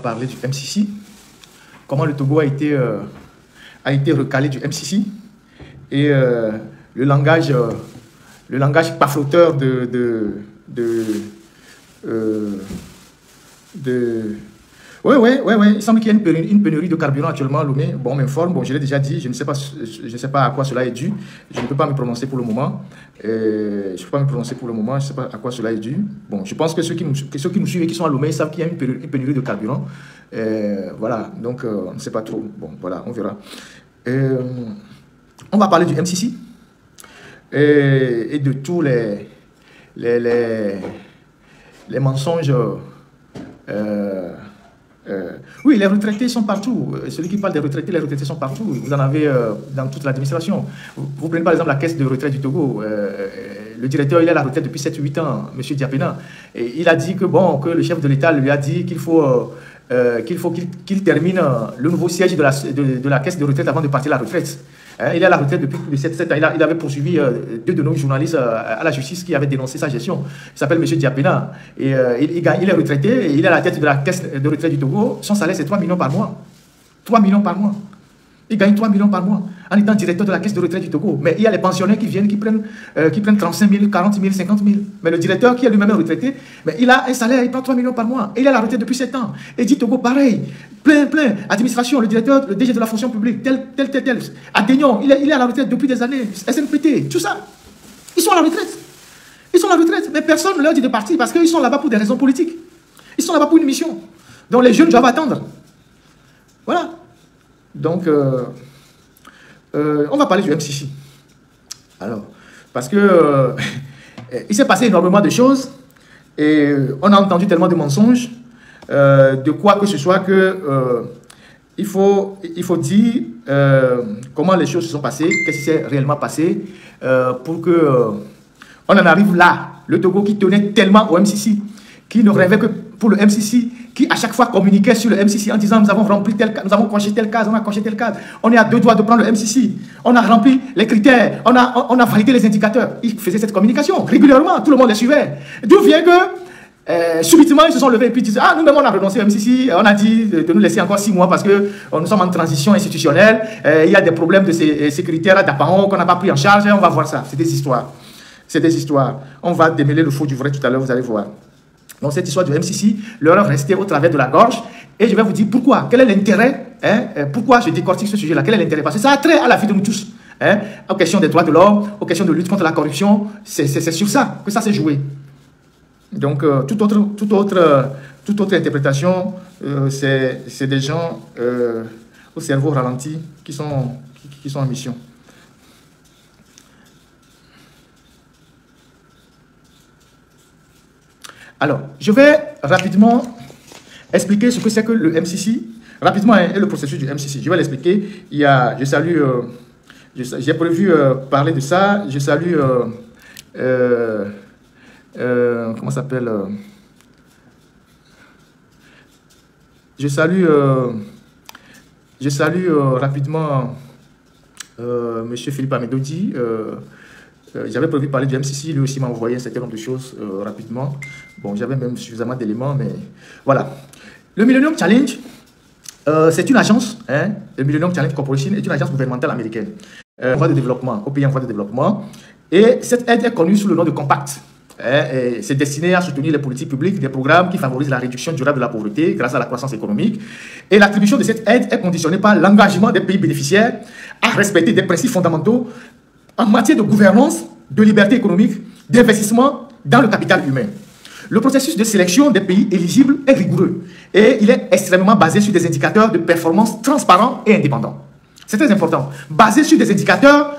Parler du MCC, comment le Togo a été recalé du MCC et le langage pafloteur Ouais, il semble qu'il y a une pénurie de carburant actuellement à Lomé. Bon, on m'informe, bon, je l'ai déjà dit, je ne sais pas à quoi cela est dû. Je ne peux pas me prononcer pour le moment. Je ne sais pas à quoi cela est dû. Bon, je pense que ceux qui nous suivent et qui sont à Lomé savent qu'il y a une pénurie de carburant. Voilà, donc on ne sait pas trop. Bon, voilà, on verra. On va parler du MCC et de tous les mensonges. Oui, les retraités sont partout. Celui qui parle des retraités, les retraités sont partout. Vous en avez dans toute l'administration. Vous prenez par exemple la caisse de retraite du Togo. Le directeur, il est à la retraite depuis 7-8 ans, M. Diapena. Et il a dit que, bon, que le chef de l'État lui a dit qu'il faut qu'il termine le nouveau siège de la caisse de retraite avant de partir à la retraite. Il est à la retraite depuis plus de 7 ans. Il avait poursuivi deux de nos journalistes à la justice qui avaient dénoncé sa gestion. Il s'appelle M. Diapena. Et il est retraité et il est à la tête de la caisse de retraite du Togo. Son salaire, c'est 3 millions par mois. 3 millions par mois. Il gagne 3 millions par mois en étant directeur de la caisse de retraite du Togo. Mais il y a les pensionnaires qui viennent, qui prennent 35 000, 40 000, 50 000. Mais le directeur qui est lui-même retraité, mais il a un salaire, il prend 3 millions par mois. Et il est à la retraite depuis 7 ans. Et dit Togo, pareil, plein. Administration, le directeur, le DG de la fonction publique, tel. Adénion, il est à la retraite depuis des années. SNPT, tout ça. Ils sont à la retraite. Mais personne ne leur dit de partir parce qu'ils sont là-bas pour des raisons politiques. Ils sont là-bas pour une mission. Donc les jeunes doivent attendre. Voilà. Donc, on va parler du MCC. Alors, parce que il s'est passé énormément de choses et on a entendu tellement de mensonges, de quoi que ce soit que il faut dire comment les choses se sont passées, qu'est-ce qui s'est réellement passé pour que on en arrive là. Le Togo qui tenait tellement au MCC, qui ne rêvait que pour le MCC, qui à chaque fois communiquait sur le MCC en disant nous avons rempli tel cas, nous avons coché tel cas, on a coché tel cas, on est à 2 doigts de prendre le MCC, on a rempli les critères, on a validé les indicateurs. Ils faisaient cette communication régulièrement, tout le monde les suivait. D'où vient que subitement ils se sont levés et puis disent ah nous-mêmes on a renoncé au MCC, on a dit de nous laisser encore 6 mois parce que nous sommes en transition institutionnelle, il y a des problèmes de sécuritaires d'apparence qu'on n'a pas pris en charge, on va voir ça. C'est des histoires. On va démêler le faux du vrai tout à l'heure, vous allez voir. Donc cette histoire du MCC leur est restée au travers de la gorge. Et je vais vous dire pourquoi. Quel est l'intérêt, pourquoi je décortique ce sujet-là. Quel est l'intérêt? Parce que ça a trait à la vie de nous tous. Aux questions des droits de l'homme, aux questions de lutte contre la corruption. C'est sur ça que ça s'est joué. Donc toute autre interprétation, c'est des gens au cerveau ralenti qui sont en mission. Alors, je vais rapidement expliquer ce que c'est que le MCC, rapidement, et le processus du MCC. Je vais l'expliquer. J'ai prévu parler de ça. Je salue, comment ça s'appelle? Je salue rapidement M. Philippe Amedodi. J'avais prévu parler du MCC, lui aussi m'a envoyé un certain nombre de choses rapidement. Bon, j'avais même suffisamment d'éléments, mais voilà. Le Millennium Challenge, c'est une agence, le Millennium Challenge Corporation est une agence gouvernementale américaine en voie de développement, au pays en voie de développement. Et cette aide est connue sous le nom de Compact. C'est destiné à soutenir les politiques publiques, des programmes qui favorisent la réduction durable de la pauvreté grâce à la croissance économique. Et l'attribution de cette aide est conditionnée par l'engagement des pays bénéficiaires à respecter des principes fondamentaux en matière de gouvernance, de liberté économique, d'investissement dans le capital humain. Le processus de sélection des pays éligibles est rigoureux et il est extrêmement basé sur des indicateurs de performance transparents et indépendants. C'est très important. Basé sur des indicateurs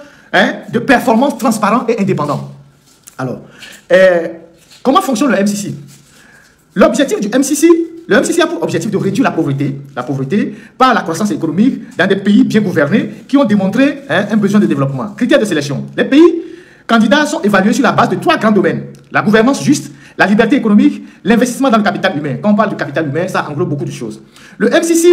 de performance transparents et indépendants. Alors, comment fonctionne le MCC? L'objectif du MCC, le MCC a pour objectif de réduire la pauvreté par la croissance économique dans des pays bien gouvernés qui ont démontré un besoin de développement. Critères de sélection. Les pays candidats sont évalués sur la base de 3 grands domaines. La gouvernance juste, la liberté économique, l'investissement dans le capital humain. Quand on parle de capital humain, ça englobe beaucoup de choses. Le MCC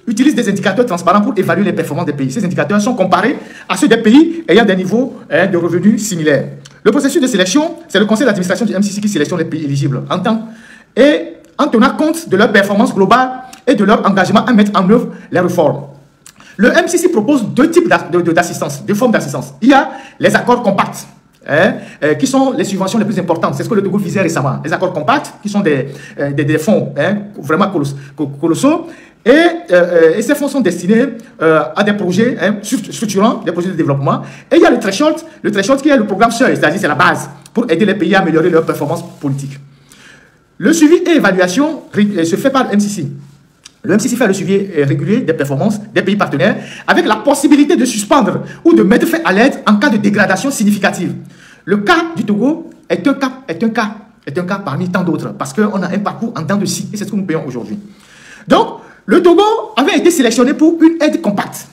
utilise des indicateurs transparents pour évaluer les performances des pays. Ces indicateurs sont comparés à ceux des pays ayant des niveaux de revenus similaires. Le processus de sélection, c'est le conseil d'administration du MCC qui sélectionne les pays éligibles en tenant compte de leur performance globale et de leur engagement à mettre en œuvre les réformes. Le MCC propose deux types d'assistance, deux formes d'assistance. Il y a les accords compacts, qui sont les subventions les plus importantes. C'est ce que le Togo visait récemment. Les accords compacts, qui sont des fonds vraiment colossaux. Et ces fonds sont destinés à des projets structurants, des projets de développement. Et il y a le threshold qui est le programme SEUL, c'est-à-dire c'est la base pour aider les pays à améliorer leur performance politique. Le suivi et évaluation se fait par le MCC. Le MCC fait le suivi régulier des performances des pays partenaires avec la possibilité de suspendre ou de mettre fin à l'aide en cas de dégradation significative. Le cas du Togo est un cas parmi tant d'autres parce qu'on a un parcours en dents de scie et c'est ce que nous payons aujourd'hui. Donc, le Togo avait été sélectionné pour une aide compacte.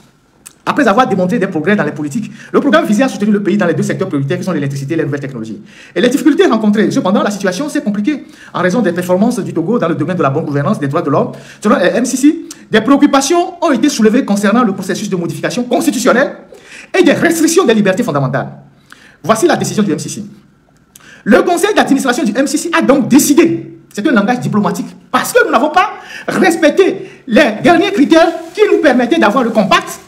Après avoir démontré des progrès dans les politiques, le programme visait à soutenir le pays dans les deux secteurs prioritaires qui sont l'électricité et les nouvelles technologies. Et les difficultés rencontrées, cependant, la situation s'est compliquée en raison des performances du Togo dans le domaine de la bonne gouvernance des droits de l'homme. Selon le MCC, des préoccupations ont été soulevées concernant le processus de modification constitutionnelle et des restrictions des libertés fondamentales. Voici la décision du MCC. Le conseil d'administration du MCC a donc décidé, c'est un langage diplomatique, parce que nous n'avons pas respecté les derniers critères qui nous permettaient d'avoir le compact.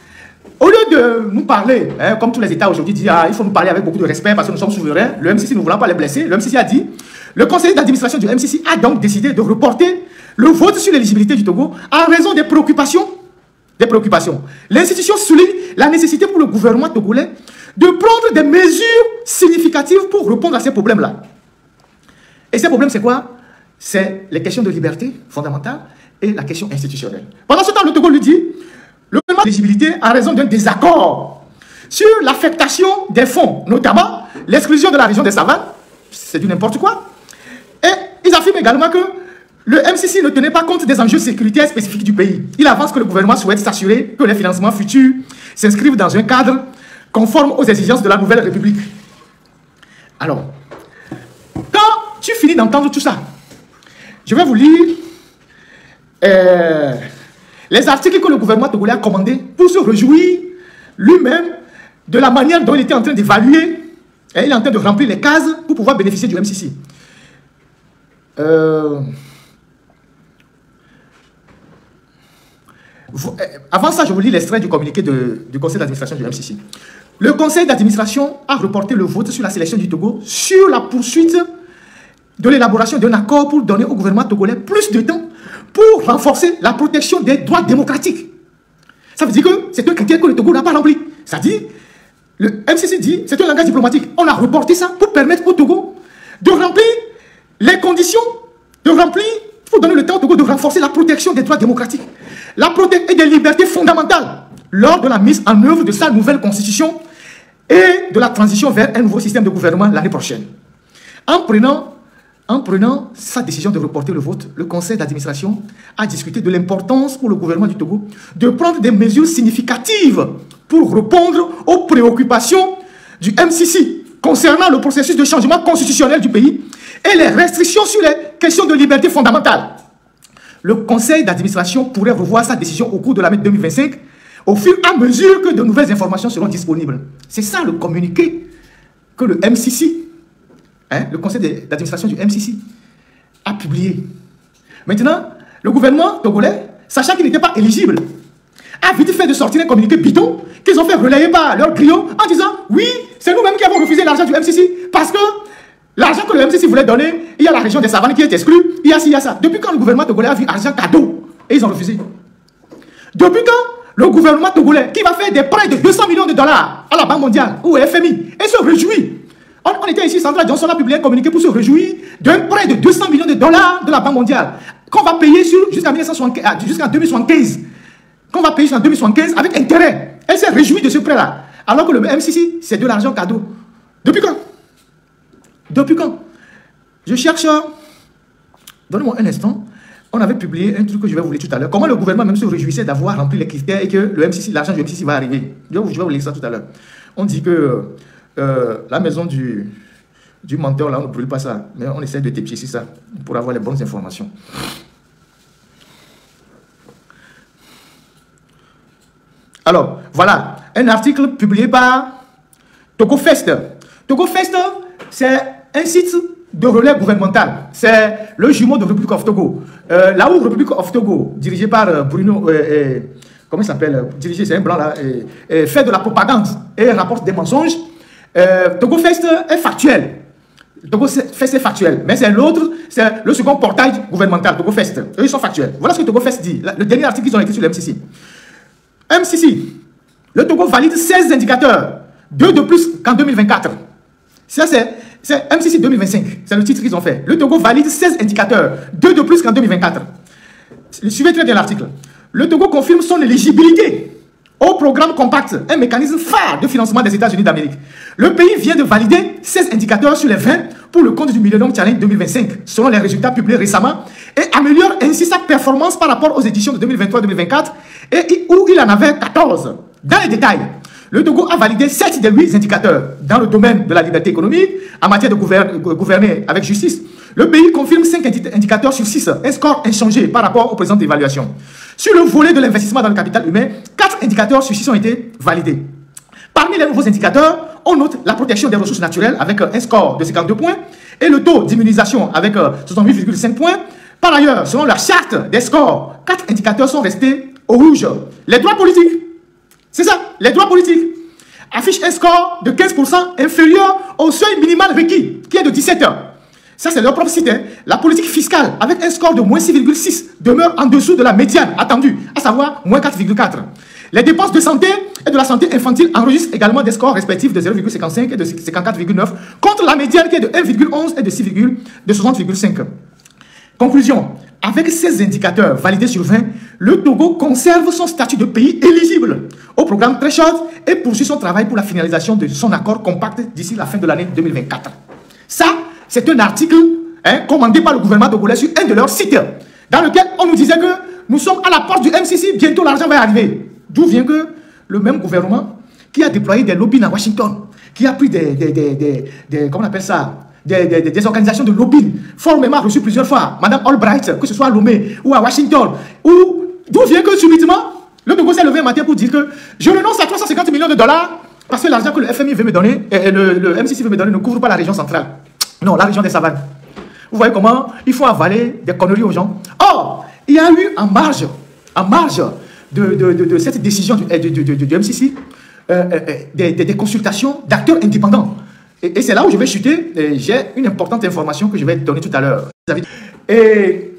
Au lieu de nous parler, comme tous les États aujourd'hui disent, il faut nous parler avec beaucoup de respect parce que nous sommes souverains, le MCC ne voulant pas les blesser, le MCC a dit, le conseil d'administration du MCC a donc décidé de reporter le vote sur l'éligibilité du Togo en raison des préoccupations. L'institution souligne la nécessité pour le gouvernement togolais de prendre des mesures significatives pour répondre à ces problèmes-là. Et ces problèmes, c'est quoi? C'est les questions de liberté fondamentale et la question institutionnelle. Pendant ce temps, le Togo lui dit, le gouvernement d'éligibilité en raison d'un désaccord sur l'affectation des fonds, notamment l'exclusion de la région des savanes, c'est du n'importe quoi. Et ils affirment également que le MCC ne tenait pas compte des enjeux sécuritaires spécifiques du pays. Il avance que le gouvernement souhaite s'assurer que les financements futurs s'inscrivent dans un cadre conforme aux exigences de la nouvelle République. Alors, quand tu finis d'entendre tout ça, je vais vous lire les articles que le gouvernement togolais a commandés pour se réjouir lui-même de la manière dont il était en train d'évaluer et il est en train de remplir les cases pour pouvoir bénéficier du MCC. Avant ça, je vous lis l'extrait du communiqué du conseil d'administration du MCC. Le conseil d'administration a reporté le vote sur la sélection du Togo sur la poursuite de l'élaboration d'un accord pour donner au gouvernement togolais plus de temps pour renforcer la protection des droits démocratiques. Ça veut dire que c'est un critère que le Togo n'a pas rempli. Ça dit, le MCC dit, c'est un langage diplomatique. On a reporté ça pour permettre au Togo de remplir les conditions, pour donner le temps au Togo de renforcer la protection des droits démocratiques, et des libertés fondamentales lors de la mise en œuvre de sa nouvelle constitution et de la transition vers un nouveau système de gouvernement l'année prochaine. En prenant sa décision de reporter le vote, le conseil d'administration a discuté de l'importance pour le gouvernement du Togo de prendre des mesures significatives pour répondre aux préoccupations du MCC concernant le processus de changement constitutionnel du pays et les restrictions sur les questions de liberté fondamentale. Le conseil d'administration pourrait revoir sa décision au cours de l'année 2025 au fur et à mesure que de nouvelles informations seront disponibles. C'est ça le communiqué que le MCC, le conseil d'administration du MCC a publié. Maintenant, le gouvernement togolais, sachant qu'il n'était pas éligible, a vite fait de sortir un communiqué bidon qu'ils ont fait relayer par leur griot en disant « Oui, c'est nous-mêmes qui avons refusé l'argent du MCC parce que l'argent que le MCC voulait donner, il y a la région des savanes qui est exclue, il y a ci, il y a ça. » Depuis quand le gouvernement togolais a vu argent cadeau et ils ont refusé? Depuis quand le gouvernement togolais qui va faire des prêts de 200 millions de dollars à la Banque mondiale ou au FMI et se réjouit? On était ici, Sandra Johnson a publié un communiqué pour se réjouir d'un prêt de 200 millions de dollars de la Banque mondiale qu'on va payer jusqu'en 2075. Qu'on va payer jusqu'en 2075 avec intérêt. Elle s'est réjouie de ce prêt-là. Alors que le MCC, c'est de l'argent cadeau. Depuis quand? Depuis quand? Je cherche. Donnez-moi un instant. On avait publié un truc que je vais vous lire tout à l'heure. Comment le gouvernement même se réjouissait d'avoir rempli les critères et que le MCC, l'argent du MCC va arriver. Je vais vous lire ça tout à l'heure. On dit que la maison du menteur, là, on ne brûle pas ça. Mais on essaie de dépiécer ça pour avoir les bonnes informations. Alors, voilà, un article publié par TogoFest. TogoFest, c'est un site de relais gouvernemental. C'est le jumeau de République of Togo. Là où République of Togo, dirigé par Bruno, comment il s'appelle? Dirigé, c'est un blanc là, fait de la propagande et rapporte des mensonges. Togo Fest est factuel. Togo Fest est factuel. Mais c'est l'autre, c'est le second portail gouvernemental, Togo Fest. Eux, ils sont factuels. Voilà ce que Togo Fest dit. Le dernier article qu'ils ont écrit sur le MCC. MCC, le Togo valide 16 indicateurs, 2 de plus qu'en 2024. Ça, c'est MCC 2025. C'est le titre qu'ils ont fait. Le Togo valide 16 indicateurs, 2 de plus qu'en 2024. Suivez très bien l'article. Le Togo confirme son éligibilité au programme Compact, un mécanisme phare de financement des États-Unis d'Amérique. Le pays vient de valider 16 indicateurs sur les 20 pour le compte du Millennium Challenge 2025, selon les résultats publiés récemment, et améliore ainsi sa performance par rapport aux éditions de 2023-2024, et où il en avait 14. Dans les détails, le Togo a validé 7 des 8 indicateurs dans le domaine de la liberté économique, en matière de gouverner avec justice. Le pays confirme 5 indicateurs sur 6, un score inchangé par rapport aux présentes évaluations. Sur le volet de l'investissement dans le capital humain, 4 indicateurs sur 6 ont été validés. Parmi les nouveaux indicateurs, on note la protection des ressources naturelles avec un score de 52 points et le taux d'immunisation avec 68,5 points. Par ailleurs, selon la charte des scores, 4 indicateurs sont restés au rouge. Les droits politiques, c'est ça, les droits politiques, affichent un score de 15% inférieur au seuil minimal requis, qui est de 17 heures. Ça, c'est leur propre site. Hein. La politique fiscale, avec un score de moins 6,6, demeure en dessous de la médiane attendue, à savoir moins 4,4. Les dépenses de santé et de la santé infantile enregistrent également des scores respectifs de 0,55 et de 54,9, contre la médiane qui est de 1,11 et de 60,5. Conclusion. Avec ces indicateurs validés sur 20, le Togo conserve son statut de pays éligible au programme Threshold et poursuit son travail pour la finalisation de son accord compact d'ici la fin de l'année 2024. Ça, c'est un article commandé par le gouvernement togolais sur un de leurs sites, dans lequel on nous disait que nous sommes à la porte du MCC, bientôt l'argent va arriver. D'où vient que le même gouvernement qui a déployé des lobbies à Washington, qui a pris comment on appelle ça, des organisations de lobbying, formellement reçues plusieurs fois, Madame Albright, que ce soit à Lomé ou à Washington, d'où vient que subitement, le Togo s'est levé un matin pour dire que je renonce à 350 millions de dollars parce que l'argent que le FMI veut me donner, et le MCC veut me donner, ne couvre pas la région centrale. Non, la région des savanes. Vous voyez comment il faut avaler des conneries aux gens. Or, il y a eu en marge de cette décision du MCC, des consultations d'acteurs indépendants. Et c'est là où je vais chuter. J'ai une importante information que je vais donner tout à l'heure. Et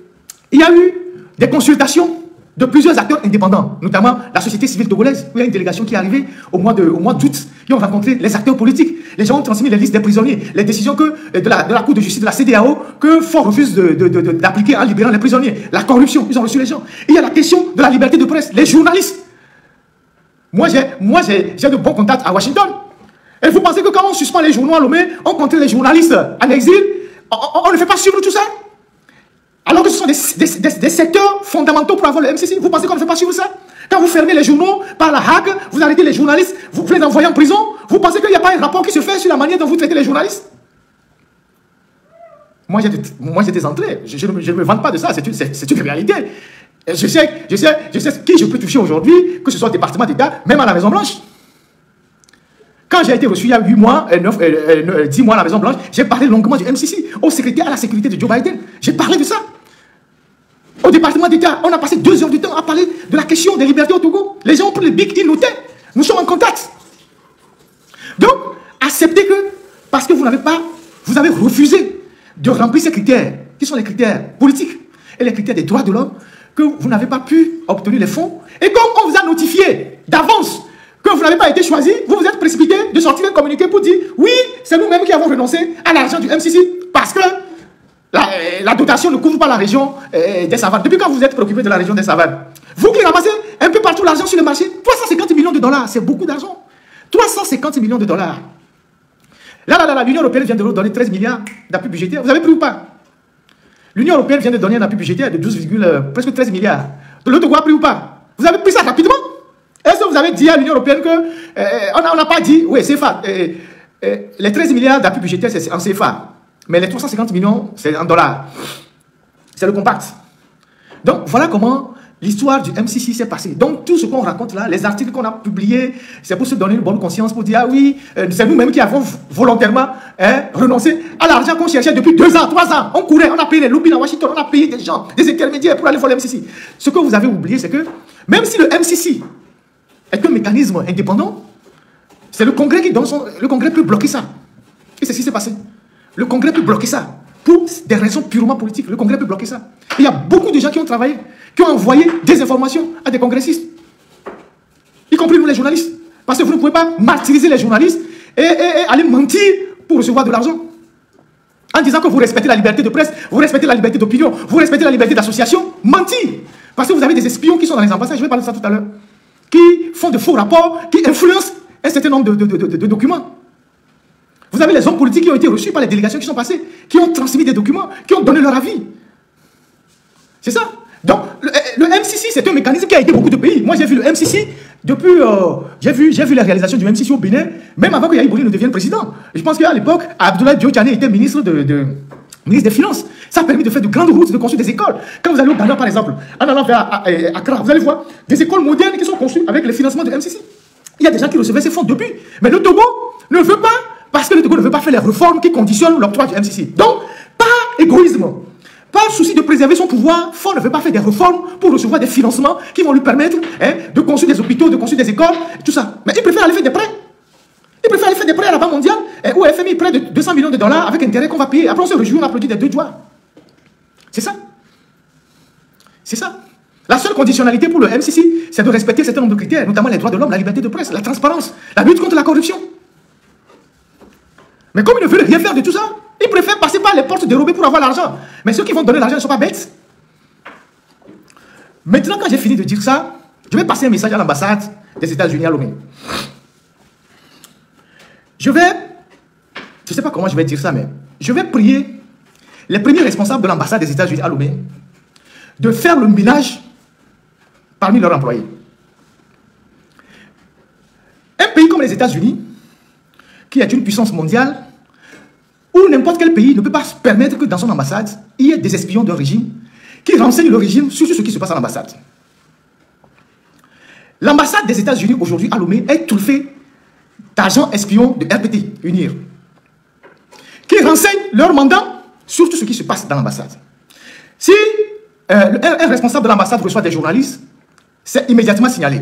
il y a eu des consultations de plusieurs acteurs indépendants, notamment la société civile togolaise, où il y a une délégation qui est arrivée au mois d'août. Ils ont rencontré les acteurs politiques. Les gens ont transmis les listes des prisonniers, les décisions de la Cour de justice, de la CEDEAO, que Ford refuse d'appliquer en libérant les prisonniers. La corruption, ils ont reçu les gens. Il y a la question de la liberté de presse, les journalistes. Moi, j'ai de bons contacts à Washington. Et vous pensez que quand on suspend les journaux à Lomé, on contraint les journalistes en exil, on ne fait pas suivre tout ça? Alors que ce sont des secteurs fondamentaux pour avoir le MCC. Vous pensez qu'on ne fait pas suivre ça? Quand vous fermez les journaux par la hack, vous arrêtez les journalistes, vous les envoyez en prison, vous pensez qu'il n'y a pas un rapport qui se fait sur la manière dont vous traitez les journalistes? Moi, j'ai des entrées. Je ne me vante pas de ça, c'est une réalité. Je sais qui je peux toucher aujourd'hui, que ce soit au département d'État, même à la Maison-Blanche. Quand j'ai été reçu il y a 10 mois à la Maison-Blanche, j'ai parlé longuement du MCC, au secrétaire à la sécurité de Joe Biden. J'ai parlé de ça. Au département d'État, on a passé 2 heures de temps à parler de la question des libertés au Togo. Les gens ont pris les bics, ils notaient. Nous sommes en contact. Donc, acceptez que, parce que vous avez refusé de remplir ces critères, qui sont les critères politiques et les critères des droits de l'homme, que vous n'avez pas pu obtenir les fonds. Et comme on vous a notifié d'avance que vous n'avez pas été choisi, vous vous êtes précipité de sortir un communiqué pour dire oui, c'est nous-mêmes qui avons renoncé à l'argent du MCC parce que la dotation ne couvre pas la région des savanes. Depuis quand vous êtes préoccupé de la région des savanes? Vous qui ramassez un peu partout l'argent sur le marché, 350 millions de dollars, c'est beaucoup d'argent. 350 millions de dollars. Là, l'Union européenne vient de nous donner 13 milliards d'appui budgétaire. Vous avez pris ou pas? L'Union européenne vient de donner un appui budgétaire de presque 13 milliards. Le Togo a pris ou pas? Vous avez pris ça rapidement? Est-ce que vous avez dit à l'Union européenne que... on n'a pas dit... Oui, CFA. Les 13 milliards d'appui budgétaire, c'est en CFA. Mais les 350 millions, c'est en dollars. C'est le compact. Donc, voilà comment l'histoire du M6 s'est passée. Donc, tout ce qu'on raconte là, les articles qu'on a publiés, c'est pour se donner une bonne conscience, pour dire, ah oui, c'est nous-mêmes qui avons volontairement renoncé à l'argent qu'on cherchait depuis 2 ans, 3 ans. On courait, on a payé les lobbies à Washington, on a payé des gens, des intermédiaires pour aller voir le M6. Ce que vous avez oublié, c'est que même si le M6 est un mécanisme indépendant, c'est le Congrès qui donne son... Le Congrès peut bloquer ça. Et c'est ce qui s'est passé. Le Congrès peut bloquer ça. Pour des raisons purement politiques. Le Congrès peut bloquer ça. Il y a beaucoup de gens qui ont travaillé, qui ont envoyé des informations à des congressistes. Y compris nous les journalistes. Parce que vous ne pouvez pas martyriser les journalistes et aller mentir pour recevoir de l'argent. En disant que vous respectez la liberté de presse, vous respectez la liberté d'opinion, vous respectez la liberté d'association. Mentir. Parce que vous avez des espions qui sont dans les ambassades, je vais parler de ça tout à l'heure, qui font de faux rapports, qui influencent un certain nombre de documents. Vous avez les hommes politiques qui ont été reçus par les délégations qui sont passées, qui ont transmis des documents, qui ont donné leur avis. C'est ça. Donc, le M6, c'est un mécanisme qui a aidé beaucoup de pays. Moi, j'ai vu le M6 depuis... j'ai vu la réalisation du M6 au Bénin, même avant que Yahi Boni ne devienne président. Je pense qu'à l'époque, Abdoulaye Diop était ministre des Finances. Ça a permis de faire de grandes routes, de construire des écoles. Quand vous allez au Ghana, par exemple, en allant vers Accra, vous allez voir des écoles modernes qui sont construites avec les financements de M6. Il y a des gens qui recevaient ces fonds depuis. Mais le Togo ne veut pas, parce que le Togo ne veut pas faire les réformes qui conditionnent l'octroi du M6. Donc, par égoïsme, par souci de préserver son pouvoir, Ford ne veut pas faire des réformes pour recevoir des financements qui vont lui permettre de construire des hôpitaux, de construire des écoles, tout ça. Mais il préfère aller faire des prêts. Il préfère aller faire des prêts à la Banque mondiale ou à FMI, près de 200 millions de dollars avec intérêt qu'on va payer. Après, on se réjouit, on applaudit des 2 doigts. C'est ça. C'est ça. La seule conditionnalité pour le M6, c'est de respecter un certain nombre de critères, notamment les droits de l'homme, la liberté de presse, la transparence, la lutte contre la corruption. Mais comme ils ne veulent rien faire de tout ça, ils préfèrent passer par les portes dérobées pour avoir l'argent. Mais ceux qui vont donner l'argent ne sont pas bêtes. Maintenant, quand j'ai fini de dire ça, je vais passer un message à l'ambassade des États-Unis à Lomé. Je ne sais pas comment je vais dire ça, mais je vais prier les premiers responsables de l'ambassade des États-Unis à Lomé de faire le ménage parmi leurs employés. Un pays comme les États-Unis, qui est une puissance mondiale, où n'importe quel pays ne peut pas se permettre que dans son ambassade, il y ait des espions d'un régime qui renseignent le régime sur ce qui se passe à l'ambassade. L'ambassade des États-Unis aujourd'hui à Lomé est truffée d'agents espions de RPT, UNIR, qui renseignent leur mandat sur tout ce qui se passe dans l'ambassade. Si un responsable de l'ambassade reçoit des journalistes, c'est immédiatement signalé.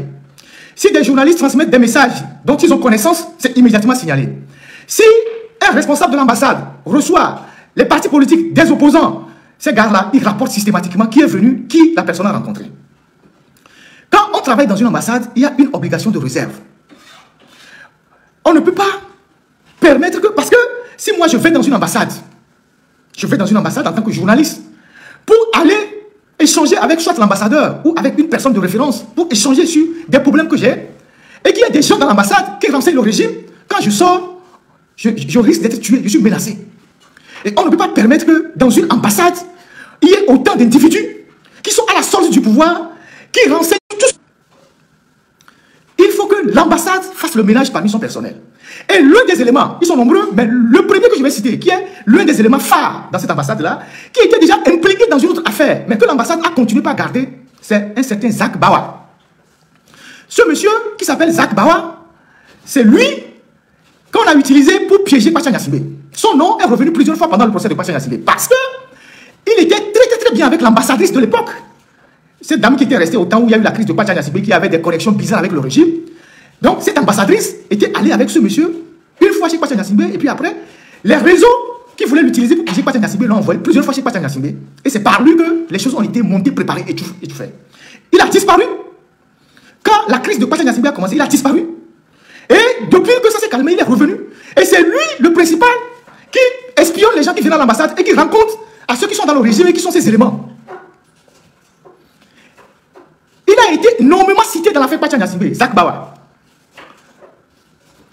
Si des journalistes transmettent des messages dont ils ont connaissance, c'est immédiatement signalé. Si un responsable de l'ambassade reçoit les partis politiques des opposants, ces gars-là, ils rapportent systématiquement qui est venu, qui la personne a rencontré. Quand on travaille dans une ambassade, il y a une obligation de réserve. On ne peut pas permettre que... Parce que si moi je vais dans une ambassade en tant que journaliste, pour aller échanger avec soit l'ambassadeur ou avec une personne de référence, pour échanger sur des problèmes que j'ai, et qu'il y a des gens dans l'ambassade qui renseignent le régime, quand je sors, je risque d'être tué, je suis menacé. Et on ne peut pas permettre que dans une ambassade, il y ait autant d'individus qui sont à la source du pouvoir, qui renseignent tout. Il faut que l'ambassade fasse le ménage parmi son personnel. Et l'un des éléments, ils sont nombreux, mais le premier que je vais citer, qui est l'un des éléments phares dans cette ambassade-là, qui était déjà impliqué dans une autre affaire, mais que l'ambassade a continué par garder, c'est un certain Zach Bawa. Ce monsieur qui s'appelle Zach Bawa, c'est lui qu'on a utilisé pour piéger Kwacha Gnassingbé. Son nom est revenu plusieurs fois pendant le procès de Kwacha Gnassingbé, parce qu'il était très bien avec l'ambassadrice de l'époque. Cette dame qui était restée au temps où il y a eu la crise de Kwacha Gnassingbé, qui avait des connexions bizarres avec le régime. Donc, cette ambassadrice était allée avec ce monsieur, une fois chez Kwacha Gnassingbé, et puis après, les réseaux qui voulaient l'utiliser pour piéger Kwacha Gnassingbé l'ont envoyé plusieurs fois chez Kwacha Gnassingbé. Et c'est par lui que les choses ont été montées, préparées et tout fait. Il a disparu. Quand la crise de Kwacha Gnassingbé a commencé, il a disparu. Et depuis que ça s'est calmé, il est revenu. Et c'est lui, le principal, qui espionne les gens qui viennent à l'ambassade et qui rend compte à ceux qui sont dans le régime et qui sont ces éléments. Il a été énormément cité dans l'affaire Kwacha Gnassingbé, Zach Bawa.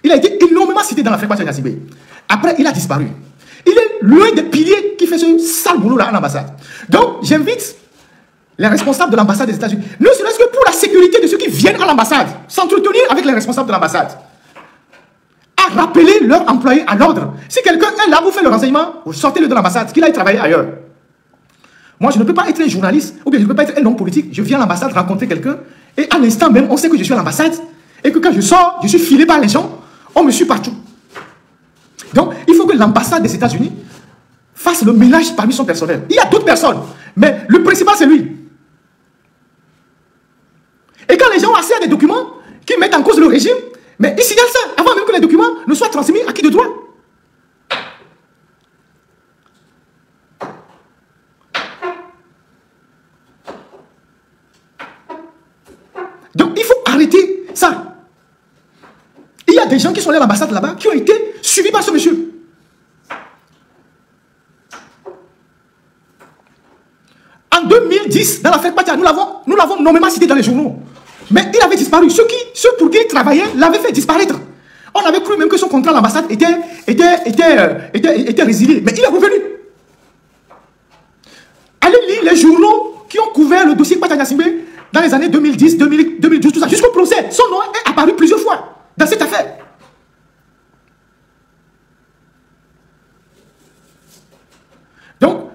Il a été énormément cité dans l'affaire Kwacha Gnassingbé. Après, il a disparu. Il est l'un des piliers qui fait ce sale boulot-là à l'ambassade. Donc, j'invite les responsables de l'ambassade des États-Unis, ne serait-ce que pour la sécurité de ceux qui viennent à l'ambassade, s'entretenir avec les responsables de l'ambassade, à rappeler leurs employés à l'ordre. Si quelqu'un est là, vous faites le renseignement, vous sortez-le de l'ambassade, qu'il aille travailler ailleurs. Moi, je ne peux pas être un journaliste, ou bien je ne peux pas être un homme politique. Je viens à l'ambassade rencontrer quelqu'un, et à l'instant même, on sait que je suis à l'ambassade, et que quand je sors, je suis filé par les gens, on me suit partout. Donc, il faut que l'ambassade des États-Unis fasse le ménage parmi son personnel. Il y a d'autres personnes, mais le principal, c'est lui. Et quand les gens ont accès à des documents qui mettent en cause le régime, mais ils signalent ça avant même que les documents ne soient transmis à qui de droit. Donc, il faut arrêter ça. Il y a des gens qui sont allés à l'ambassade là-bas, qui ont été suivis par ce monsieur. En 2010, dans l'affaire Patia, nous l'avons nommément cité dans les journaux. Mais il avait disparu. Ceux pour qui il travaillait l'avaient fait disparaître. On avait cru même que son contrat à l'ambassade était résilié. Mais il est revenu. Allez lire les journaux qui ont couvert le dossier Patia Gnassingbé dans les années 2010, 2012, tout ça, jusqu'au procès. Son nom est apparu plusieurs fois dans cette affaire. Donc,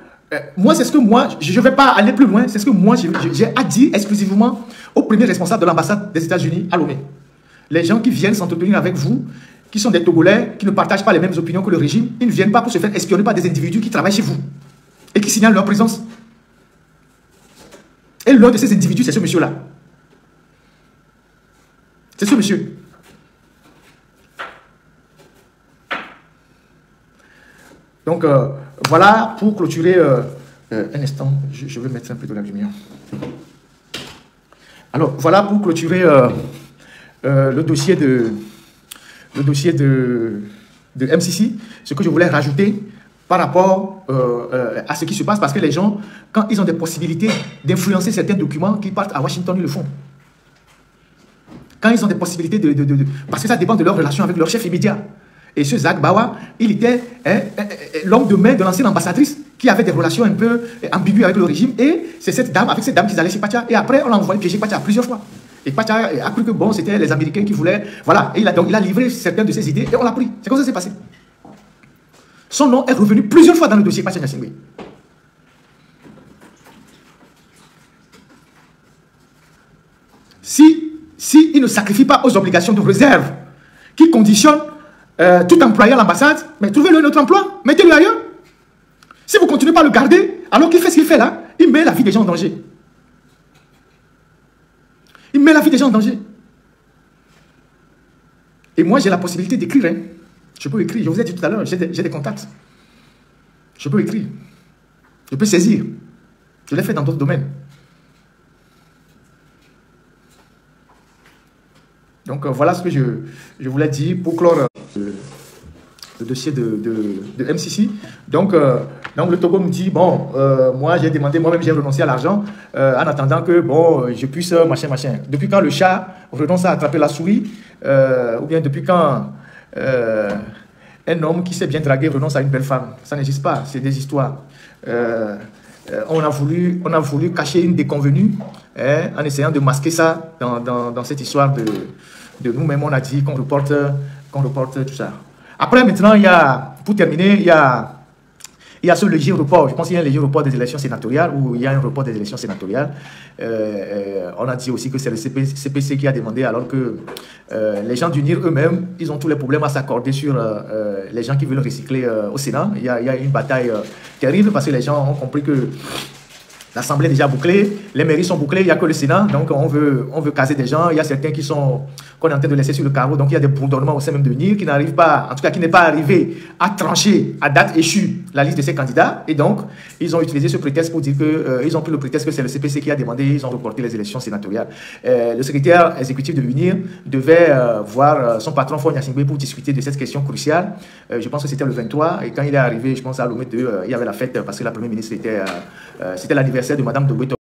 moi, c'est ce que moi, je ne vais pas aller plus loin, c'est ce que moi, j'ai à dire exclusivement aux premiers responsables de l'ambassade des États-Unis à Lomé. Les gens qui viennent s'entretenir avec vous, qui sont des Togolais, qui ne partagent pas les mêmes opinions que le régime, ils ne viennent pas pour se faire espionner par des individus qui travaillent chez vous et qui signalent leur présence. Et l'un de ces individus, c'est ce monsieur-là. C'est ce monsieur. Donc, voilà pour clôturer... un instant, je vais mettre un peu de la lumière. Alors, voilà pour clôturer le dossier de MCC, ce que je voulais rajouter par rapport à ce qui se passe, parce que les gens, quand ils ont des possibilités d'influencer certains documents qui partent à Washington, ils le font. Quand ils ont des possibilités parce que ça dépend de leur relation avec leur chef immédiat. Et ce Zach Bawa, il était l'homme de main de l'ancienne ambassadrice qui avait des relations un peu ambiguës avec le régime. Et c'est cette dame, avec cette dame qu'ils allaient chez Patia. Et après, on l'a envoyé piéger Patia plusieurs fois. Et Patia a cru que bon, c'était les Américains qui voulaient... Voilà. Et il a livré certaines de ses idées et on l'a pris. C'est comme ça que c'est passé. Son nom est revenu plusieurs fois dans le dossier Patia Gnassingbé. Si il ne sacrifie pas aux obligations de réserve qui conditionnent tout employé à l'ambassade, mais trouvez-le un autre emploi, mettez-le ailleurs. Si vous ne continuez pas à le garder, alors qu'il fait ce qu'il fait là, il met la vie des gens en danger. Il met la vie des gens en danger. Et moi, j'ai la possibilité d'écrire. Hein. Je peux écrire. Je vous ai dit tout à l'heure, j'ai des contacts. Je peux écrire. Je peux saisir. Je l'ai fait dans d'autres domaines. Donc, voilà ce que je voulais dire pour clore le dossier de MCC. Donc le Togo me dit, bon, moi j'ai demandé, moi-même j'ai renoncé à l'argent en attendant que, bon, je puisse, machin. Depuis quand le chat renonce à attraper la souris, ou bien depuis quand un homme qui s'est bien dragué renonce à une belle femme. Ça n'existe pas, c'est des histoires. On a voulu cacher une déconvenue en essayant de masquer ça dans cette histoire de nous-mêmes. On a dit qu'on reporte tout ça. Après, maintenant, pour terminer, il y a ce léger report. Je pense qu'il y a un léger report des élections sénatoriales, ou il y a un report des élections sénatoriales. On a dit aussi que c'est le CPC qui a demandé, alors que les gens d'UNIR eux-mêmes, ils ont tous les problèmes à s'accorder sur les gens qui veulent recycler au Sénat. Il y a une bataille terrible, parce que les gens ont compris que l'Assemblée est déjà bouclée, les mairies sont bouclées, il n'y a que le Sénat, donc on veut caser des gens. Il y a certains qu'on est en train de laisser sur le carreau, donc il y a des bourdonnements au sein même de NIR qui n'arrivent pas, en tout cas qui n'est pas arrivé à trancher à date échue la liste de ces candidats. Et donc, ils ont utilisé ce prétexte pour dire ils ont pris le prétexte que c'est le CPC qui a demandé, ils ont reporté les élections sénatoriales. Le secrétaire exécutif de l'UNIR devait voir son patron Faure Gnassingbé pour discuter de cette question cruciale. Je pense que c'était le 23, et quand il est arrivé, je pense à Lomé 2, il y avait la fête parce que la première ministre c'était l'anniversaire de Madame Dogueto.